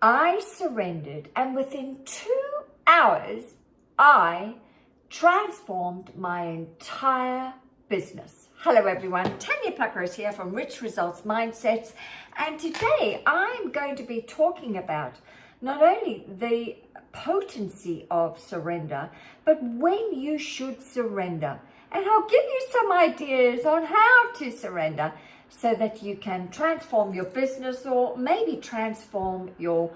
I surrendered, and within 2 hours, I transformed my entire business. Hello everyone, Tanya Pluckers here from Rich Results Mindsets, and today I'm going to be talking about not only the potency of surrender, but when you should surrender. And I'll give you some ideas on how to surrender so that you can transform your business, or maybe transform your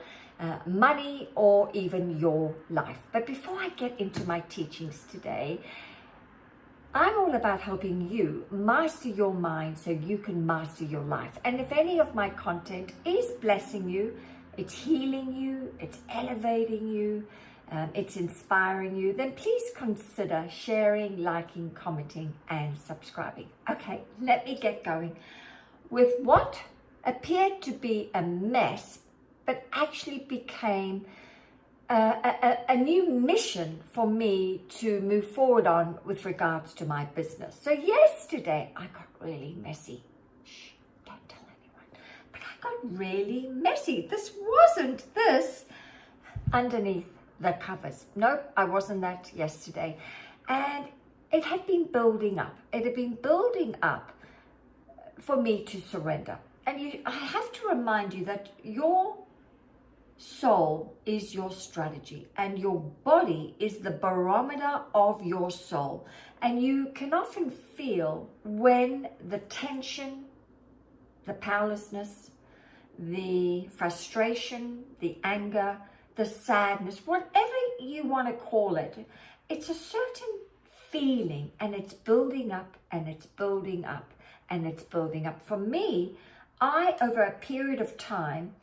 money, or even your life. But before I get into my teachings today, I'm all about helping you master your mind so you can master your life. And if any of my content is blessing you, it's healing you, it's elevating you, it's inspiring you, then please consider sharing, liking, commenting, and subscribing. Okay, let me get going with what appeared to be a mess, but actually became a new mission for me to move forward on with regards to my business. So yesterday I got really messy. Shh, don't tell anyone. But I got really messy. This wasn't this underneath the covers. Nope, I wasn't that yesterday. And it had been building up. It had been building up for me to surrender. And I have to remind you that your soul is your strategy, and your body is the barometer of your soul. And you can often feel when the tension, the powerlessness, the frustration, the anger, the sadness, whatever you want to call it, it's a certain feeling, and it's building up and it's building up and it's building up. For me, I, over a period of time,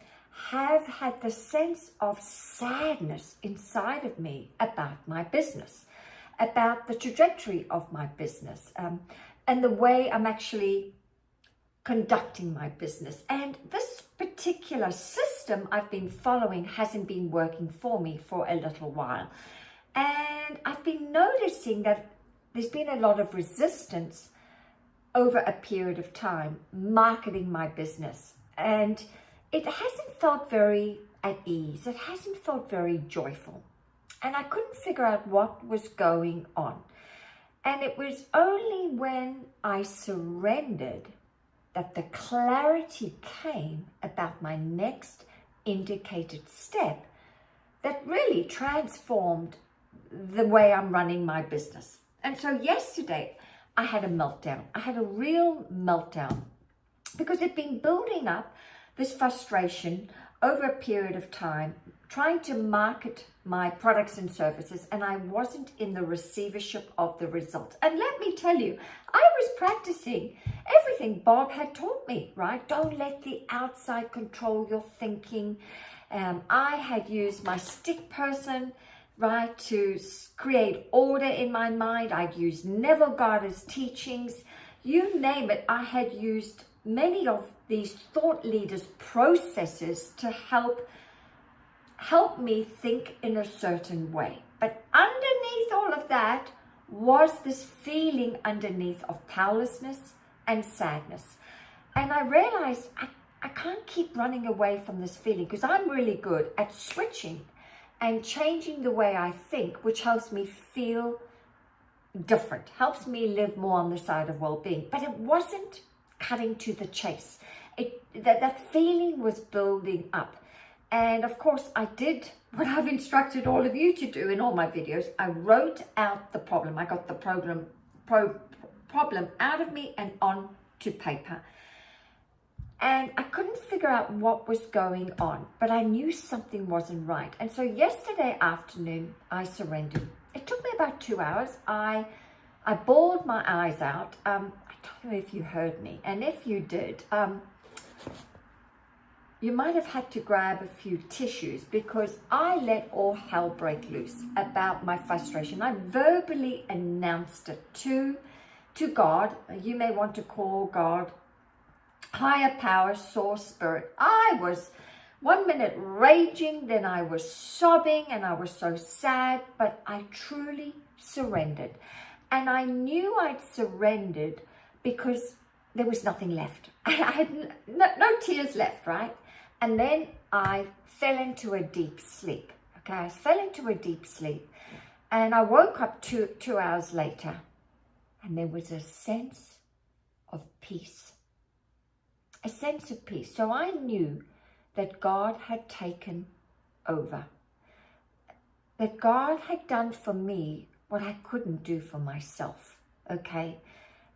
have had the sense of sadness inside of me about my business, about the trajectory of my business, and the way I'm actually conducting my business. And this particular system I've been following hasn't been working for me for a little while. And I've been noticing that there's been a lot of resistance over a period of time marketing my business. And it hasn't felt very at ease. It hasn't felt very joyful. And I couldn't figure out what was going on. And it was only when I surrendered that the clarity came about my next indicated step that really transformed the way I'm running my business. And so yesterday I had a meltdown. I had a real meltdown because it'd been building up, this frustration over a period of time, trying to market my products and services, and I wasn't in the receivership of the result. And let me tell you, I was practicing everything Bob had taught me, right? Don't let the outside control your thinking. I had used my stick person, right, to create order in my mind. I'd used Neville Goddard's teachings. You name it, I had used many of these thought leaders' processes to help me think in a certain way. But underneath all of that was this feeling underneath of powerlessness and sadness. And I realized I can't keep running away from this feeling, because I'm really good at switching and changing the way I think, which helps me feel different, helps me live more on the side of well-being. But it wasn't cutting to the chase. That feeling was building up. And of course, I did what I've instructed all of you to do in all my videos. I wrote out the problem. I got the problem out of me and onto paper. And I couldn't figure out what was going on, but I knew something wasn't right. And so yesterday afternoon, I surrendered. It took me about 2 hours. I bawled my eyes out. I don't know if you heard me. And if you did, you might have had to grab a few tissues, because I let all hell break loose about my frustration. I verbally announced it to God. You may want to call God higher power, source, spirit. I was 1 minute raging, then I was sobbing, and I was so sad, but I truly surrendered. And I knew I'd surrendered because there was nothing left. I had no tears left, right? And then I fell into a deep sleep. Okay, I fell into a deep sleep, and I woke up two hours later, and there was a sense of peace. A sense of peace. So I knew that God had taken over. That God had done for me what I couldn't do for myself. Okay?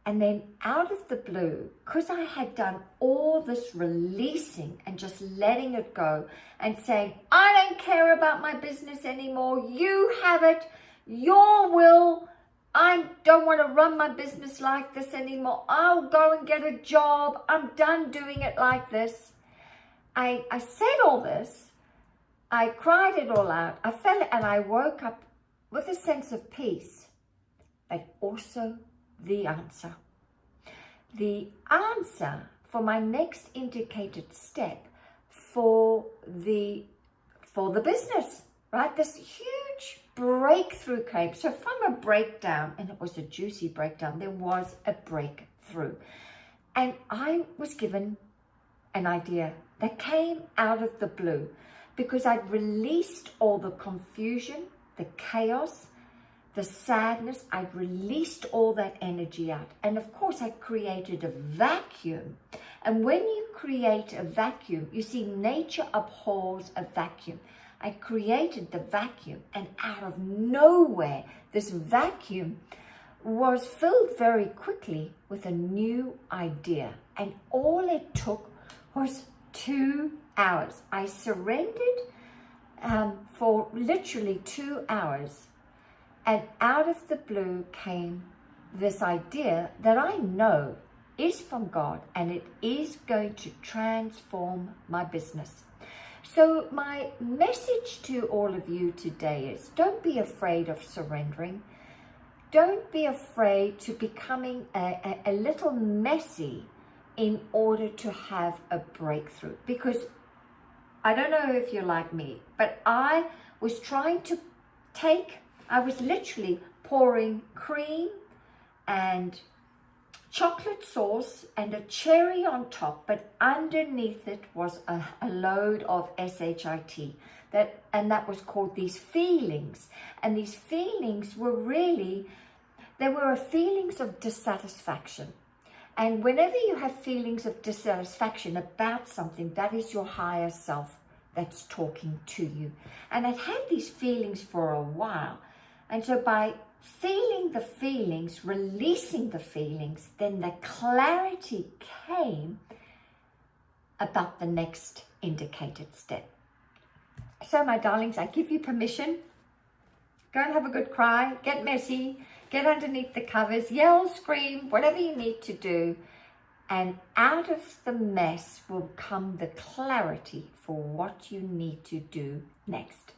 And then out of the blue, because I had done all this releasing and just letting it go and saying, I don't care about my business anymore. You have it, your will. I don't want to run my business like this anymore. I'll go and get a job. I'm done doing it like this. I said all this. I cried it all out. I felt it, and I woke up with a sense of peace, but also the answer. The answer for my next indicated step for the business, right? This huge breakthrough came. So from a breakdown, and it was a juicy breakdown, there was a breakthrough. And I was given an idea that came out of the blue because I'd released all the confusion, the chaos, the sadness. I'd released all that energy out. And of course, I created a vacuum. And when you create a vacuum, you see, nature abhors a vacuum. I created the vacuum, and out of nowhere, this vacuum was filled very quickly with a new idea. And all it took was 2 hours. I surrendered for literally 2 hours. And out of the blue came this idea that I know is from God, and it is going to transform my business. So my message to all of you today is, don't be afraid of surrendering. Don't be afraid to becoming a little messy in order to have a breakthrough. Because I don't know if you're like me, but I was literally pouring cream and chocolate sauce and a cherry on top, but underneath it was a load of shit. That was called these feelings. And these feelings were they were feelings of dissatisfaction. And whenever you have feelings of dissatisfaction about something, that is your higher self that's talking to you. And I'd had these feelings for a while. And so by feeling the feelings, releasing the feelings, then the clarity came about the next indicated step. So my darlings, I give you permission. Go and have a good cry, get messy, get underneath the covers, yell, scream, whatever you need to do. And out of the mess will come the clarity for what you need to do next.